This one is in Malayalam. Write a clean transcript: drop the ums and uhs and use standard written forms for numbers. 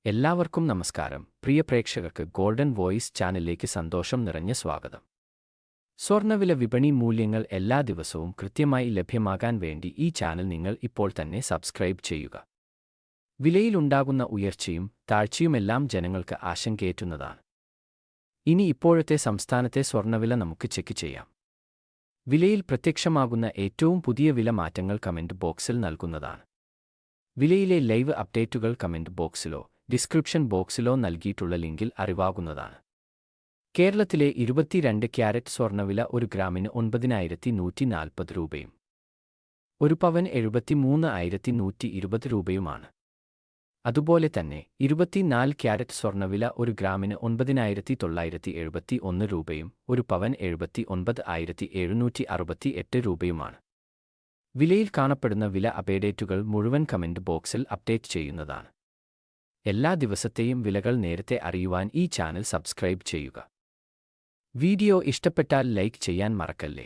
എല്ലാവർക്കും നമസ്കാരം. പ്രിയ പ്രേക്ഷകർക്ക് ഗോൾഡൻ വോയിസ് ചാനലിലേക്ക് സന്തോഷം നിറഞ്ഞ സ്വാഗതം. സ്വർണ്ണവില വിപണി മൂല്യങ്ങൾ എല്ലാ ദിവസവും കൃത്യമായി ലഭ്യമാകാൻ വേണ്ടി ഈ ചാനൽ നിങ്ങൾ ഇപ്പോൾ തന്നെ സബ്സ്ക്രൈബ് ചെയ്യുക. വിലയിലുണ്ടാകുന്ന ഉയർച്ചയും താഴ്ചയുമെല്ലാം ജനങ്ങൾക്ക് ആശങ്കയേറ്റുന്നതാണ്. ഇനി ഇപ്പോഴത്തെ സംസ്ഥാനത്തെ സ്വർണ്ണവില നമുക്ക് ചെക്ക് ചെയ്യാം. വിലയിൽ പ്രത്യക്ഷമാകുന്ന ഏറ്റവും പുതിയ വില മാറ്റങ്ങൾ കമന്റ് ബോക്സിൽ നൽകുന്നതാണ്. വിലയിലെ ലൈവ് അപ്ഡേറ്റുകൾ കമന്റ് ബോക്സിലോ ഡിസ്ക്രിപ്ഷൻ ബോക്സിലോ നൽകിയിട്ടുള്ള ലിങ്കിൽ അറിവാകുന്നതാണ്. കേരളത്തിലെ 22 ക്യാരറ്റ് സ്വർണ്ണവില 1 ഗ്രാമിന് 9,140 രൂപയും 1 പവൻ 73,120 രൂപയുമാണ്. അതുപോലെ തന്നെ 24 ക്യാരറ്റ് സ്വർണ്ണവില 1 ഗ്രാമിന് 9,971 രൂപയും 1 പവൻ 79,768 രൂപയുമാണ്. വിലയിൽ കാണപ്പെടുന്ന വില അപ്ഡേറ്റുകൾ മുഴുവൻ കമന്റ് ബോക്സിൽ അപ്ഡേറ്റ് ചെയ്യുന്നതാണ്. എല്ലാ ദിവസത്തെയും വിലകൾ നേരത്തെ അറിയുവാൻ ഈ ചാനൽ സബ്സ്ക്രൈബ് ചെയ്യുക. വീഡിയോ ഇഷ്ടപ്പെട്ടാൽ ലൈക്ക് ചെയ്യാൻ മറക്കല്ലേ.